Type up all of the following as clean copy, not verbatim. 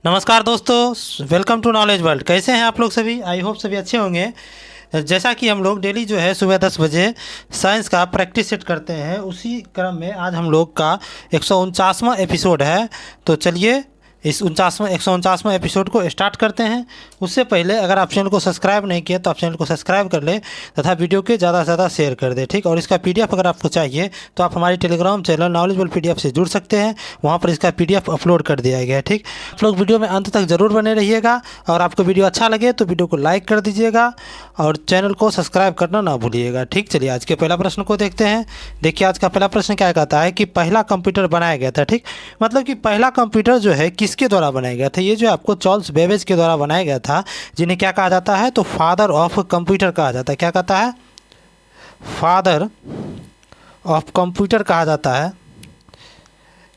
नमस्कार दोस्तों, welcome to knowledge world. कैसे हैं आप लोग सभी? आई होप सभी अच्छे होंगे। जैसा कि हम लोग डेली जो है सुबह 10 बजे साइंस का प्रैक्टिस सेट करते हैं, उसी क्रम में आज हम लोग का 149वां एपिसोड है। तो चलिए इस 149वां एपिसोड को स्टार्ट करते हैं। उससे पहले अगर आप चैनल को सब्सक्राइब नहीं किए तो आप चैनल को सब्सक्राइब कर ले तथा वीडियो के ज़्यादा से ज़्यादा शेयर कर दे, ठीक। और इसका पीडीएफ अगर आपको चाहिए तो आप हमारी टेलीग्राम चैनल नॉलेजबल पीडीएफ से जुड़ सकते हैं। वहाँ पर इसका पीडीएफ अपलोड कर दिया गया है, ठीक। आप लोग वीडियो में अंत तक ज़रूर बने रहिएगा और आपको वीडियो अच्छा लगे तो वीडियो को लाइक कर दीजिएगा और चैनल को सब्सक्राइब करना ना भूलिएगा, ठीक। चलिए आज के पहला प्रश्न को देखते हैं। देखिए आज का पहला प्रश्न क्या कहता है कि पहला कंप्यूटर बनाया गया था, ठीक। मतलब कि पहला कंप्यूटर जो है किसके द्वारा बनाया गया था? ये जो आपको चार्ल्स बेबेज के द्वारा बनाया गया था, जिन्हें क्या कहा जाता है? तो फादर ऑफ कंप्यूटर कहा जाता है। क्या कहता है? फादर ऑफ कंप्यूटर कहा जाता है।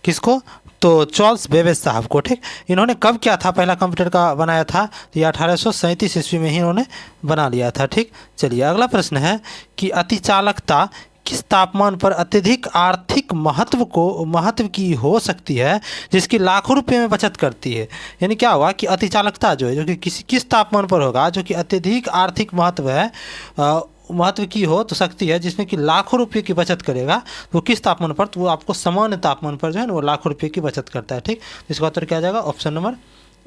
किसको? तो चार्ल्स बेबेज साहब को, ठीक। इन्होंने कब किया था? पहला कंप्यूटर का बनाया था तो ये 1837 ईस्वी में ही इन्होंने बना लिया था, ठीक। चलिए अगला प्रश्न है कि अतिचालकता किस तापमान पर अत्यधिक आर्थिक महत्व की हो सकती है, जिसकी लाखों रुपए में बचत करती है? यानी क्या हुआ कि अतिचालकता जो है, जो कि किस तापमान पर होगा, जो कि अत्यधिक आर्थिक महत्व की हो तो सकती है, जिसमें कि लाखों रुपये की बचत करेगा। वो किस तापमान पर? तो वो आपको सामान्य तापमान पर जो है ना वो लाखों रुपये की बचत करता है, ठीक। इसका उत्तर क्या जाएगा? ऑप्शन नंबर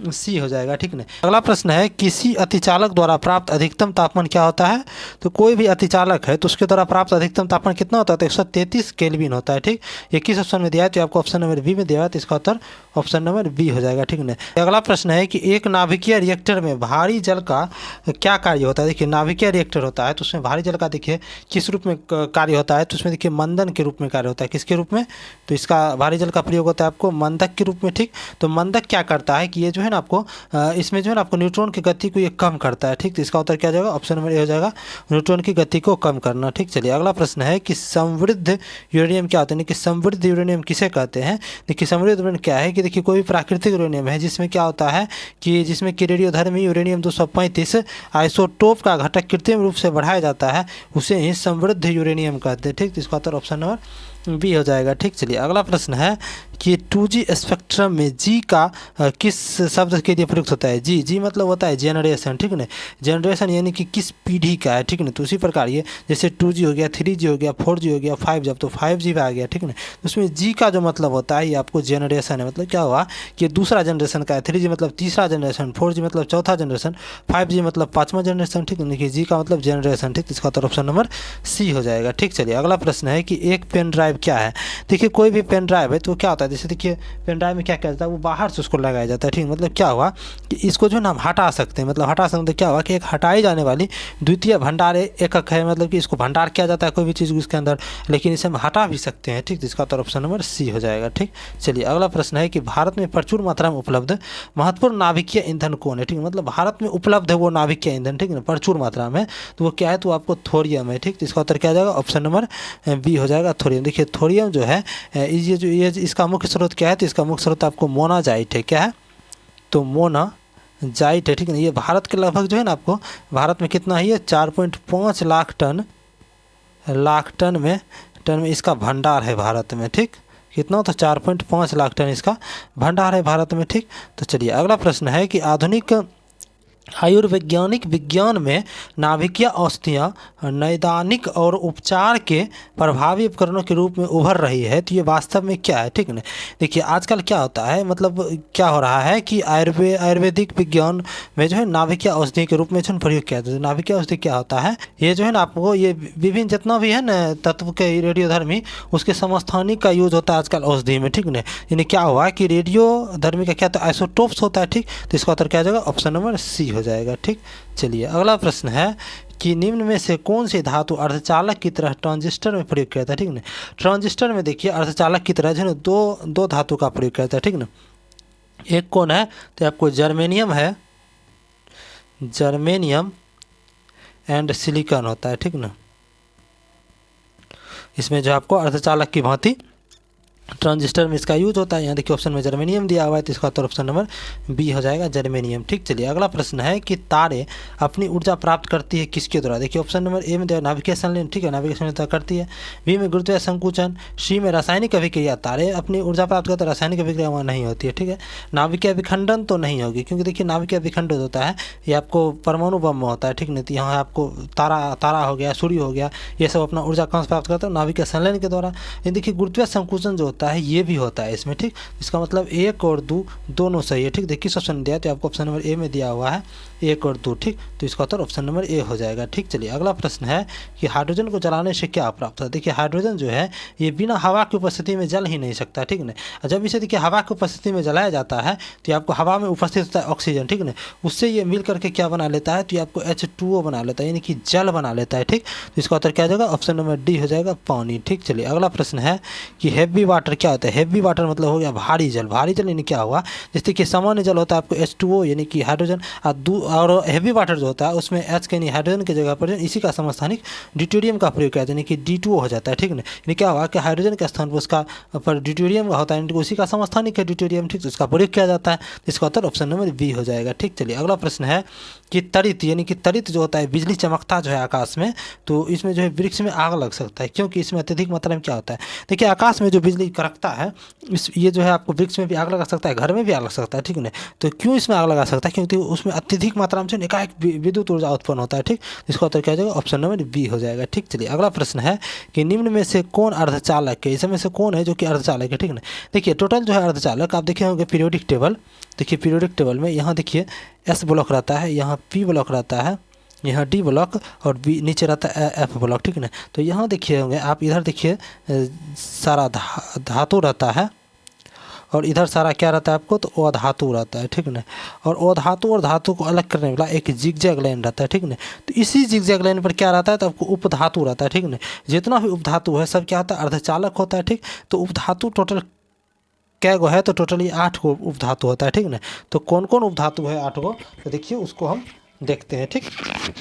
सी हो जाएगा, ठीक ना। अगला प्रश्न है किसी अतिचालक द्वारा प्राप्त अधिकतम तापमान क्या होता है? तो कोई भी अतिचालक है तो उसके द्वारा प्राप्त अधिकतम तापमान कितना होता है? तो 133 केल्विन होता है, ठीक। ये किस ऑप्शन में दिया है? तो आपको ऑप्शन नंबर बी में दिया है, तो इसका उत्तर ऑप्शन नंबर बी हो जाएगा, ठीक ना। अगला प्रश्न है कि एक नाभिकीय रिएक्टर में भारी जल का क्या कार्य होता है? देखिए नाभिकीय रिएक्टर होता है तो उसमें भारी जल का देखिए किस रूप में कार्य होता है? तो उसमें देखिए मंदन के रूप में कार्य होता है। किसके रूप में? तो इसका भारी जल का प्रयोग होता है आपको मंदक के रूप में, ठीक। तो मंदक क्या करता है कि ये जो है ना आपको इसमें जो है ना आपको न्यूट्रॉन की गति को ये कम करता है, ठीक। तो इसका उत्तर क्या जाएगा? ऑप्शन नंबर ए हो जाएगा, न्यूट्रॉन की गति को कम करना, ठीक। चलिए अगला प्रश्न है कि समृद्ध यूरेनियम क्या होता है? कि समृद्ध यूरेनियम किसे कहते हैं? देखिए समृद्ध यूरेनियम क्या है कि देखिए कोई भी प्राकृतिक यूरेनियम है जिसमें क्या होता है कि जिसमें कि रेडियोधर्मी यूरेनियम 235 आइसोटोप का घटक कृत्रिम रूप से बढ़ाया जाता है, उसे ही समृद्ध यूरेनियम कहते हैं, ठीक। तो इसका उत्तर ऑप्शन नंबर बी हो जाएगा, ठीक। चलिए अगला प्रश्न है कि 2G स्पेक्ट्रम में जी का किस शब्द के लिए प्रयुक्त होता है? जी मतलब होता है जेनरेशन, ठीक ना। जेनरेशन यानी कि किस पीढ़ी का है, ठीक ना। तो उसी प्रकार ये जैसे 2G हो गया, 3G हो गया, 4G हो गया, 5G, अब तो 5G पे आ गया, ठीक ना। तो उसमें जी का जो मतलब होता है ये आपको जेनरेशन है। मतलब क्या हुआ कि दूसरा जनरेशन का है। 3G मतलब तीसरा जनरेशन, 4G मतलब चौथा जनरेशन, 5G मतलब पाँचवा जनरेशन, ठीक है। जी का मतलब जनरेशन, ठीक। इसका उत्तर ऑप्शन नंबर सी हो जाएगा, ठीक। चलिए अगला प्रश्न है कि एक पेन ड्राइव क्या है? देखिए कोई भी पेन ड्राइव है तो क्या होता है, जैसे देखिए पेन ड्राइव में क्या किया जाता है, वो बाहर से उसको लगाया जाता है, ठीक। मतलब क्या हुआ कि इसको जो है ना हम हटा सकते हैं। मतलब हटा सकते हैं तो क्या हुआ कि एक हटाई जाने वाली द्वितीय भंडार एकक है। मतलब कि इसको भंडार किया जाता है कोई भी चीज़ उसके अंदर, लेकिन इसे हम हटा भी सकते हैं, ठीक। इसका उत्तर ऑप्शन नंबर सी हो जाएगा, ठीक। चलिए अगला प्रश्न है कि भारत में प्रचुर मात्रा में उपलब्ध महत्वपूर्ण नाभिकीय ईंधन कौन है? ठीक। मतलब भारत में उपलब्ध है वो नाभिकीय ईंधन, ठीक ना, प्रचुर मात्रा में, तो वो क्या है? तो आपको थोरियम है, ठीक। तो इसका उत्तर क्या जाएगा? ऑप्शन नंबर बी हो जाएगा, थोरियम। देखिए थोरियम जो है ये इसका मुख्य स्रोत क्या है? तो इसका मुख्य स्रोत आपको मोनाजाइट है। क्या है? तो मोनाजाइट है, ठीक है। ये भारत के लगभग जो है ना आपको भारत में कितना है? ये 4.5 लाख टन में इसका भंडार है भारत में, ठीक। कितना? तो 4.5 लाख टन इसका भंडार है भारत में, ठीक। तो चलिए अगला प्रश्न है कि आधुनिक आयुर्वैज्ञानिक विज्ञान में नाभिकीय औषधियाँ नैदानिक और उपचार के प्रभावी उपकरणों के रूप में उभर रही है, तो ये वास्तव में क्या है? ठीक है ना। देखिए आजकल क्या होता है, मतलब क्या हो रहा है कि आयुर्वेदिक विज्ञान में जो है नाभिकीय औषधि के रूप में जो प्रयोग किया जाता है। नाभिकीय औषधि क्या होता है? ये जो है ना आपको ये विभिन्न जितना भी है ना तत्व के रेडियोधर्मी उसके समस्थानिक का यूज होता है आजकल औषधि में, ठीक ना। यानी क्या हुआ कि रेडियोधर्मी का क्या होता है? आइसोटोप्स होता है, ठीक। तो इसका उत्तर क्या जाएगा? ऑप्शन नंबर सी हो जाएगा, ठीक। चलिए अगला प्रश्न है कि निम्न में से कौन सी धातु अर्धचालक की तरह ट्रांजिस्टर में प्रयोग किया जाता है? ठीक ना। ट्रांजिस्टर में देखिए अर्धचालक की तरह जो है ना दो धातु का प्रयोग किया जाता है, ठीक ना। एक कौन है? तो आपको जर्मेनियम है, जर्मेनियम एंड सिलिकॉन होता है, ठीक ना। इसमें जो आपको अर्धचालक की भांति ट्रांजिस्टर में इसका यूज होता है। यहाँ देखिए ऑप्शन में जर्मेनियम दिया हुआ है, तो इसका उत्तर ऑप्शन नंबर बी हो जाएगा, जर्मेनियम। ठीक, चलिए अगला प्रश्न है कि तारे अपनी ऊर्जा प्राप्त करती है किसके द्वारा। देखिए ऑप्शन नंबर ए में दिया नाविगेशन लेन, ठीक है, नाविगेशन करती है। बी में गुरुत्वाकर्षण संकुचन। सी में रासायनिक अभिक्रिया, तारे अपनी ऊर्जा प्राप्त करते हैं, रासायनिक अभिक्रिया वहाँ नहीं होती है। ठीक है, नाभिकीय विखंडन तो नहीं होगी, क्योंकि देखिए नाभिकीय विखंडन होता है ये आपको परमाणु बम में होता है। ठीक नहीं, तो यहाँ आपको तारा हो गया, सूर्य हो गया, ये सब अपना ऊर्जा कहाँ से प्राप्त करते हैं, नाभिकीय संलयन के द्वारा। ये देखिए गुरुत्वाकर्षण संकुचन जो होता है ये भी होता है इसमें। ठीक, इसका मतलब 1 और 2 दोनों सही है। ठीक, देखिए किस ऑप्शन दिया है, तो आपको ऑप्शन नंबर ए में दिया हुआ है 1 और 2। ठीक, तो इसका उत्तर ऑप्शन नंबर ए हो जाएगा। ठीक, चलिए अगला प्रश्न है कि हाइड्रोजन को जलाने से क्या प्राप्त होता है। देखिए हाइड्रोजन जो है ये बिना हवा की उपस्थिति में जल ही नहीं सकता। ठीक नहीं, जब इसे देखिए हवा की उपस्थिति में जलाया जाता है तो आपको हवा में उपस्थित होता है ऑक्सीजन। ठीक नहीं, उससे ये मिल करके क्या बना लेता है, तो ये आपको H2O बना लेता है, यानी कि जल बना लेता है। ठीक, तो इसका उत्तर क्या हो जाएगा, ऑप्शन नंबर डी हो जाएगा, पानी। ठीक, चलिए अगला प्रश्न है कि हैवी वाटर क्या होता है। हैवी वाटर मतलब हो गया भारी जल। भारी जल यानी क्या हुआ, जैसे कि सामान्य जल होता है आपको H2O यानी कि हाइड्रोजन, और हैवी वाटर जो होता है उसमें H के यानी हाइड्रोजन की जगह पर इसी का समस्थानिक ड्यूटेरियम का प्रयोग किया जाता है, यानी कि D2O हो जाता है। ठीक है, यानी क्या हुआ कि हाइड्रोजन के स्थान पर उसका पर ड्यूटेरियम का होता है, यानी उसी का समस्थानिक है ड्यूटेरियम। ठीक, तो इसका प्रयोग किया जाता है, इसका उत्तर ऑप्शन नंबर बी हो जाएगा। ठीक, चलिए अगला प्रश्न है कि तड़ित यानी कि तड़ित जो होता है बिजली चमकता जो है आकाश में, तो इसमें जो है वृक्ष में आग लग सकता है, क्योंकि इसमें अत्यधिक मात्रा में क्या होता है। देखिए आकाश में जो बिजली कड़कता है ये जो है आपको वृक्ष में भी आग लगा सकता है, घर में भी आग लग सकता है। ठीक है, तो क्यों इसमें आग लगा सकता है, क्योंकि उसमें अत्यधिक मात्रा में जो एकाएक विद्युत ऊर्जा उत्पन्न होता है। ठीक, इसका उत्तर क्या हो जाएगा, ऑप्शन नंबर बी हो जाएगा। ठीक, चलिए अगला प्रश्न है कि निम्न में से कौन अर्धचालक है, इसमें से कौन है जो कि अर्धचालक है। ठीक है, देखिए टोटल जो है अर्धचालक आप देखे होंगे पीरियोडिक टेबल। देखिए पीरियोडिक टेबल में यहाँ देखिए S ब्लॉक रहता है, यहाँ P ब्लॉक रहता है, यहाँ D ब्लॉक और B नीचे रहता है F ब्लॉक। ठीक है ना, तो यहाँ देखिए होंगे आप, इधर देखिए सारा धातु रहता है और इधर सारा क्या रहता है आपको, तो अधातु रहता है। ठीक ना, और अधातु और धातु को अलग करने वाला एक जिगजैग लाइन रहता है। ठीक ना, तो इसी जिगजैग लाइन पर क्या रहता है, तो आपको उपधातु रहता है। ठीक ना, जितना भी उपधातु है सब क्या होता है, अर्धचालक होता है। ठीक, तो उपधातु टोटल क्या गो है, तो टोटली 8 गो उपधातु होता है। ठीक ना, तो कौन कौन उपधातु है 8 गो, तो देखिए उसको हम देखते हैं। ठीक,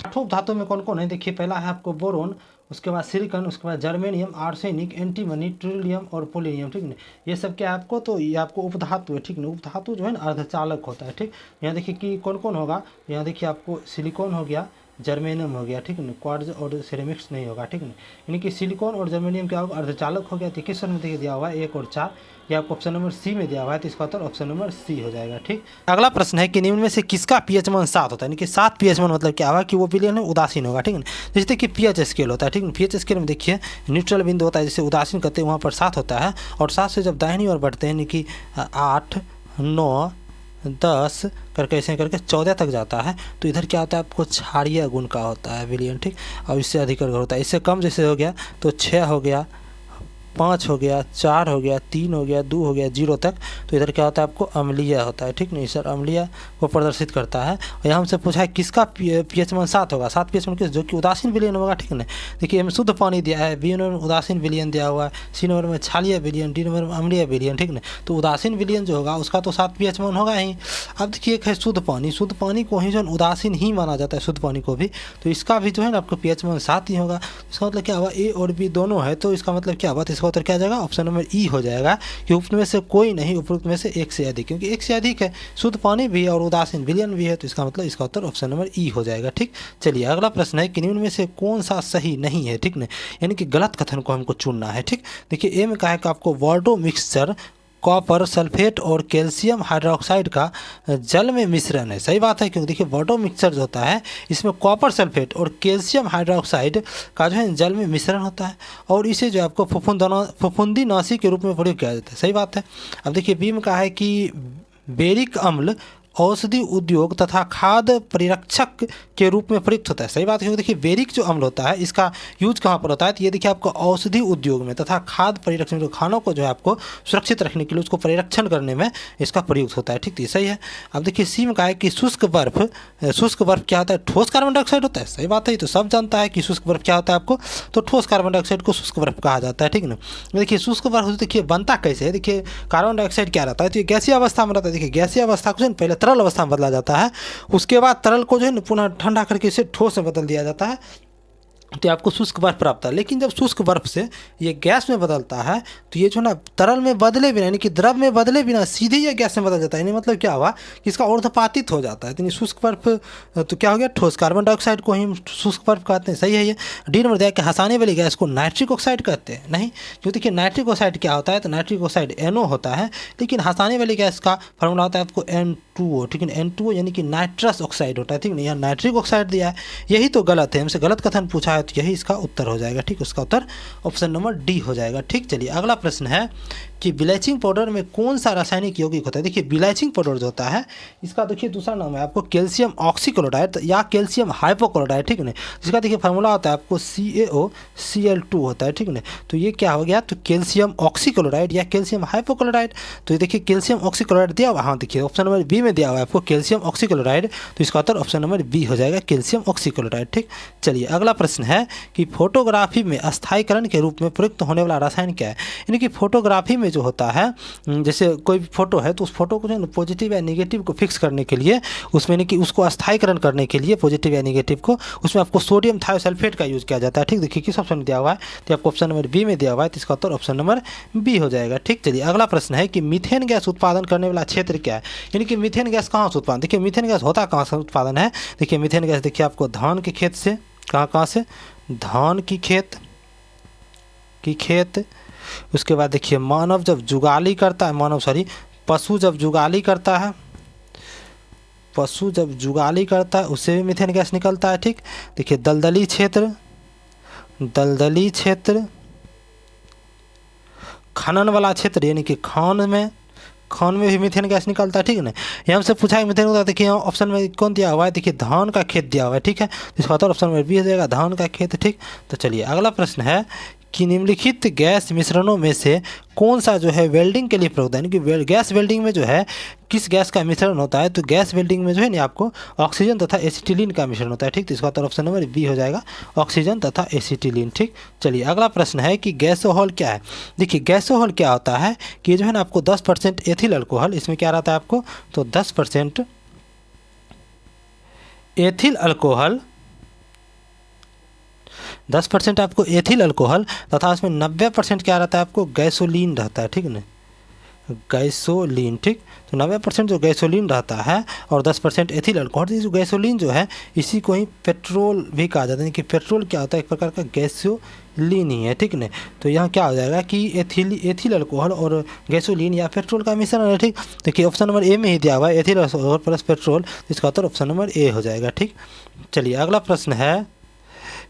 8 उपधातु में कौन कौन है, देखिए पहला है आपको बोरोन, उसके बाद सिलिकॉन, उसके बाद जर्मेनियम, आर्सेनिक, एंटीमनी, ट्रिलियम और पोलिनियम। ठीक ना, ये सब क्या है आपको, तो ये आपको उपधातु है। ठीक ना, उपधातु जो है ना अर्धचालक होता है। ठीक, यहाँ देखिए कि कौन कौन होगा, यहाँ देखिए आपको सिलिकॉन हो गया, जर्मेनियम हो गया। ठीक है ना, क्वार्ट्ज और सिरेमिक्स नहीं होगा। ठीक है, यानी कि सिलिकॉन और जर्मेनियम क्या होगा, अर्धचालक हो गया। तो किस में देखिए दिया हुआ है 1 और 4, ये आपको ऑप्शन नंबर सी में दिया हुआ है, तो इसका उत्तर ऑप्शन नंबर सी हो जाएगा। ठीक, अगला प्रश्न है कि निम्न में से किसका पीएच मान 7 होता है, यानी कि 7 पीएच मान मतलब क्या होगा कि वो विलयन है उदासीन होगा। ठीक है, जैसे कि पीएच स्केल होता है। ठीक है, पीएच स्केल में देखिए न्यूट्रल बिंदु होता है, जैसे उदासीन करते हैं वहाँ पर 7 होता है, और 7 से जब दाहिनी ओर बढ़ते हैं यानी कि 8, 9, 10 करके ऐसे करके 14 तक जाता है, तो इधर क्या होता है आपको क्षारीय गुण का होता है विलयन। ठीक, और इससे अधिक होता है, इससे कम जैसे हो गया तो 6 हो गया, 5 हो गया, 4 हो गया, 3 हो गया, 2 हो गया, 0 तक, तो इधर क्या होता है आपको अम्लीय होता है। ठीक नहीं सर, अम्लीय को प्रदर्शित करता है। और यहाँ हमसे पूछा है किसका पीएच मान 7 होगा, 7 पीएच मान किस, जो कि उदासीन विलयन होगा। ठीक है, देखिए हमें शुद्ध पानी दिया है, बी नंबर में उदासीन विलयन दिया हुआ है, सी नंबर में क्षारीय विलयन, डी नंबर में अम्लीय विलयन। ठीक है, तो उदासीन विलयन जो होगा उसका तो 7 पीएच मान होगा ही। अब देखिए एक है शुद्ध पानी, शुद्ध पानी को ही जो उदासीन ही माना जाता है, शुद्ध पानी को भी, तो इसका भी जो है ना आपको पीएच मान 7 ही होगा। इसका मतलब क्या हुआ, ए और बी दोनों है, तो इसका मतलब क्या हुआ, तो इसका उत्तर क्या जाएगा, ऑप्शन नंबर ई हो जाएगा कि उपयुक्त में से कोई नहीं, उपयुक्त में से एक से अधिक, क्योंकि एक से अधिक है, शुद्ध पानी भी है और उदासीन विलयन भी है, तो इसका मतलब इसका उत्तर ऑप्शन नंबर ई हो जाएगा। ठीक, चलिए अगला प्रश्न है कि निम्न में से कौन सा सही नहीं है। ठीक ना, यानी कि गलत कथन को हमको चुनना है। ठीक, देखिए ए में कहा है कि आपको वार्डो मिक्सचर कॉपर सल्फेट और कैल्शियम हाइड्रोक्साइड का जल में मिश्रण है। सही बात है, क्योंकि देखिए वाटर मिक्सचर जो होता है इसमें कॉपर सल्फेट और कैल्शियम हाइड्रोक्साइड का जो है जल में मिश्रण होता है, और इसे जो आपको फफूंदीनाशी के रूप में प्रयोग किया जाता है। सही बात है। अब देखिए बी में कहा है कि बेरिक अम्ल औषधि उद्योग तथा खाद्य परिरक्षक के रूप में प्रयुक्त होता है। सही बात है, क्योंकि देखिए बेरिक जो अम्ल होता है इसका यूज कहाँ पर होता है, तो ये देखिए आपको औषधि उद्योग में तथा खाद्य परिरक्षण, जो खानों को जो है आपको सुरक्षित रखने के लिए उसको परिरक्षण करने में इसका प्रयुक्त होता है। ठीक, तो सही है। अब देखिए सी में कहा है कि शुष्क बर्फ क्या होता है, ठोस कार्बन डाइऑक्साइड होता है। सही बात है, तो सब जानता है कि शुष्क बर्फ क्या होता है आपको, तो ठोस कार्बन डाइऑक्साइड को शुष्क बर्फ कहा जाता है। ठीक ना, देखिए शुष्क बर्फ देखिए बनता कैसे है, देखिए कार्बन डाइऑक्साइड क्या रहता है, तो ये गैसीय अवस्था में रहता है। देखिए गैसीय अवस्था को पहले तरल अवस्था में बदला जाता है, उसके बाद तरल को जो है पुनः ठंडा करके इसे ठोस में बदल दिया जाता है, तो आपको शुष्क बर्फ प्राप्त है। लेकिन जब शुष्क बर्फ से ये गैस में बदलता है तो ये जो ना तरल में बदले बिना यानी कि द्रव में बदले बिना सीधे ये गैस में बदल जाता है। यानी मतलब क्या हुआ कि इसका ऊर्ध्वपातित हो जाता है। यानी शुष्क बर्फ तो क्या हो गया, ठोस कार्बन डाइऑक्साइड को ही हम शुष्क बर्फ कहते हैं। सही है ये। डी नंबर दिया कि हंसाने वाली गैस को नाइट्रिक ऑक्साइड कहते हैं। नहीं, जो देखिए नाइट्रिक ऑक्साइड क्या होता है, तो नाइट्रिक ऑक्साइड NO होता है, लेकिन हंसाने वाली गैस का फॉर्मूला होता है आपको N2O। ठीक है, N2O यानी कि नाइट्रस ऑक्साइड होता है। ठीक है, यहाँ नाइट्रिक ऑक्साइड दिया है, यही तो गलत है, हमसे गलत कथन पूछा है तो यही इसका उत्तर हो जाएगा। ठीक, उसका उत्तर ऑप्शन नंबर डी हो जाएगा। ठीक, चलिए अगला प्रश्न है कि ब्लीचिंग पाउडर में कौन सा रासायनिक यौगिक होता है। देखिए ब्लीचिंग पाउडर जो होता है इसका देखिए दूसरा नाम है आपको कैल्शियम ऑक्सीक्लोराइड या कैल्शियम हाइपोक्लोराइड। ठीक है, जिसका देखिए फार्मूला होता है आपको CaOCl2 होता है। ठीक है, तो ये क्या हो गया, तो कैल्शियम ऑक्सीक्लोराइड या कैल्शियम हाइपोक्लोराइड। तो ये देखिए कैल्शियम ऑक्सीक्लोराइड दिया हुआ, हाँ देखिए ऑप्शन नंबर बी में दिया हुआ है आपको कैल्शियम ऑक्सीक्लोराइड, तो इसका उत्तर ऑप्शन नंबर बी हो जाएगा, कैल्शियम ऑक्सीक्लोराइड। ठीक, चलिए अगला प्रश्न है कि फोटोग्राफी में अस्थायीकरण के रूप में प्रयुक्त होने वाला रसायन क्या है। यानी कि फोटोग्राफी में जो होता है, जैसे कोई फोटो है तो उस फोटो को जो है पॉजिटिव या नेगेटिव को फिक्स करने के लिए, उसमें यानी कि उसको अस्थायीकरण करने के लिए पॉजिटिव या नेगेटिव को, उसमें आपको सोडियम थायोसल्फेट का यूज़ किया जाता है। ठीक, देखिए किस ऑप्शन में दिया हुआ है, तो आपको ऑप्शन नंबर बी में दिया हुआ है, तो इसका उत्तर ऑप्शन नंबर बी हो जाएगा। ठीक, चलिए अगला प्रश्न है कि मीथेन गैस उत्पादन करने वाला क्षेत्र क्या है। यानी कि मीथेन गैस कहाँ से उत्पादन, देखिए मीथेन गैस होता कहाँ से उत्पादन है। देखिए मीथेन गैस देखिए आपको धान के खेत से, कहाँ से, धान की खेत। उसके बाद देखिए मानव जब जुगाली करता है, पशु जब जुगाली करता है उससे भी मीथेन गैस निकलता है। ठीक, देखिए दलदली क्षेत्र, खनन वाला क्षेत्र यानी कि खान में भी मीथेन गैस निकलता है। ठीक है ना, यहाँ हमसे पूछा है मीथेन होता है, देखिए ऑप्शन में कौन दिया हुआ है, देखिए धान का खेत दिया हुआ है। ठीक है, इसका उत्तर ऑप्शन में बी हो जाएगा, धान का खेत। ठीक, तो चलिए अगला प्रश्न है कि निम्नलिखित गैस मिश्रणों में से कौन सा जो है वेल्डिंग के लिए प्रयुक्त है। यानी कि गैस वेल्डिंग में जो है किस गैस का मिश्रण होता है, तो गैस वेल्डिंग में जो है ना आपको ऑक्सीजन तथा एसिटिलीन का मिश्रण होता है। ठीक, तो इसका उत्तर ऑप्शन नंबर बी हो जाएगा, ऑक्सीजन तथा एसिटिलीन। ठीक, चलिए अगला प्रश्न है कि गैसोहॉल क्या है। देखिए गैसोहॉल क्या होता है कि जो है ना आपको 10% एथिल अल्कोहल, इसमें क्या रहता है आपको, तो 10% एथिल अल्कोहल, 10% आपको एथिल अल्कोहल तथा उसमें 90% क्या रहता है आपको, गैसोलीन रहता है। ठीक है ना, गैसोलीन। ठीक, तो 90% जो गैसोलीन रहता है और 10% एथिल अल्कोहल। जो गैसोलीन जो है इसी को ही पेट्रोल भी कहा जाता है कि पेट्रोल क्या होता है, एक प्रकार का गैसोलीन ही है। ठीक है, तो यहाँ क्या हो जाएगा कि एथिल अल्कोहल और गैसोलीन या पेट्रोल का मिश्रण है। ठीक, देखिए ऑप्शन नंबर ए में ही दिया हुआ है, एथिल अल्कोहल प्लस पेट्रोल, इसका उत्तर ऑप्शन नंबर ए हो जाएगा। ठीक, चलिए अगला प्रश्न है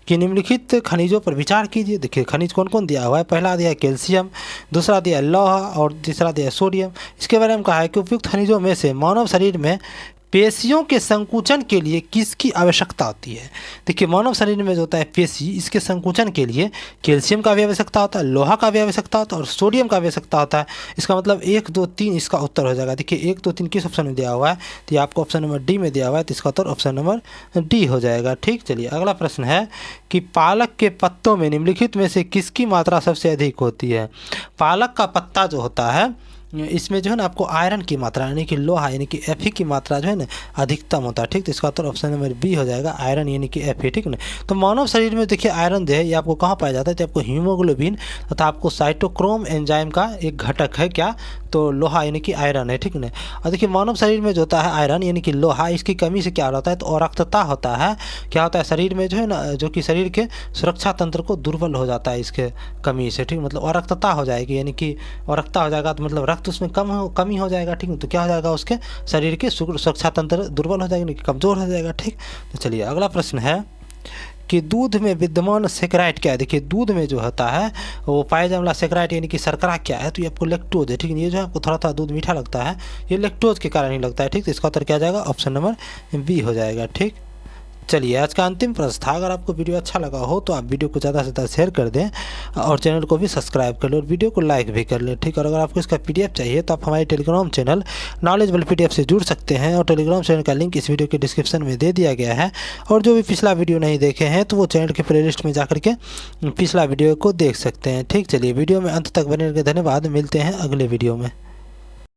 कि निम्नलिखित खनिजों पर विचार कीजिए। देखिए खनिज कौन कौन दिया हुआ है, पहला दिया है कैल्शियम, दूसरा दिया है लौह और तीसरा दिया है सोडियम। इसके बारे में कहा है कि उपयुक्त खनिजों में से मानव शरीर में पेशियों के संकुचन के लिए किसकी आवश्यकता होती है। देखिए मानव शरीर में जो होता है पेशी, इसके संकुचन के लिए कैल्शियम का भी आवश्यकता होता है, लोहा का भी आवश्यकता होता है और सोडियम का भी आवश्यकता होता है। इसका मतलब 1, 2, 3 इसका उत्तर हो जाएगा। देखिए 1, 2, 3 किस ऑप्शन में दिया हुआ है, तो ये आपको ऑप्शन नंबर डी में दिया हुआ है, तो इसका उत्तर ऑप्शन नंबर डी हो जाएगा। ठीक, चलिए अगला प्रश्न है कि पालक के पत्तों में निम्नलिखित में से किसकी मात्रा सबसे अधिक होती है। पालक का पत्ता जो होता है इसमें जो है ना आपको आयरन की मात्रा यानी कि लोहा यानी कि Fe की मात्रा जो है ना अधिकतम होता है। ठीक, तो इसका उत्तर ऑप्शन नंबर बी हो जाएगा, आयरन यानी कि Fe। ठीक है ना, तो मानव शरीर में देखिए आयरन जो है ये आपको कहाँ पाया जाता है, तो आपको हीमोग्लोबिन तथा आपको साइटोक्रोम एंजाइम का एक घटक है क्या, तो लोहा यानी कि आयरन है। ठीक है ना, और देखिए मानव शरीर में जो होता है आयरन यानी कि लोहा, इसकी कमी से क्या होता है, तो अरक्तता होता है। क्या होता है शरीर में जो है ना, जो कि शरीर के सुरक्षा तंत्र को दुर्बल हो जाता है इसके कमी से। ठीक, मतलब अरक्तता हो जाएगी यानी कि अरक्ता हो जाएगा तो मतलब रक्त उसमें कमी हो जाएगा। ठीक, तो क्या हो जाएगा, उसके शरीर के सुरक्षा तंत्र दुर्बल हो जाएगा, कमज़ोर हो जाएगा। ठीक, तो चलिए अगला प्रश्न है कि दूध में विद्यमान सेक्राइट क्या है। देखिए दूध में जो होता है वो पाया जाने वाला सेक्राइट यानी कि शर्करा क्या है, तो ये आपको लैक्टोज है। ठीक है, ये जो है आपको थोड़ा थोड़ा दूध मीठा लगता है, ये लैक्टोज के कारण ही लगता है। ठीक, तो इसका उत्तर क्या जाएगा, ऑप्शन नंबर बी हो जाएगा। ठीक, चलिए आज का अंतिम प्रश्न था। अगर आपको वीडियो अच्छा लगा हो तो आप वीडियो को ज़्यादा से ज़्यादा शेयर कर दें और चैनल को भी सब्सक्राइब कर लें और वीडियो को लाइक भी कर लें। ठीक, और अगर आपको इसका PDF चाहिए तो आप हमारे टेलीग्राम चैनल नॉलेजेबल PDF से जुड़ सकते हैं और टेलीग्राम चैनल का लिंक इस वीडियो के डिस्क्रिप्शन में दे दिया गया है। और जो भी पिछला वीडियो नहीं देखे हैं तो वो चैनल के प्लेलिस्ट में जाकर के पिछला वीडियो को देख सकते हैं। ठीक, चलिए वीडियो में अंत तक बने रहने धन्यवाद, मिलते हैं अगले वीडियो में।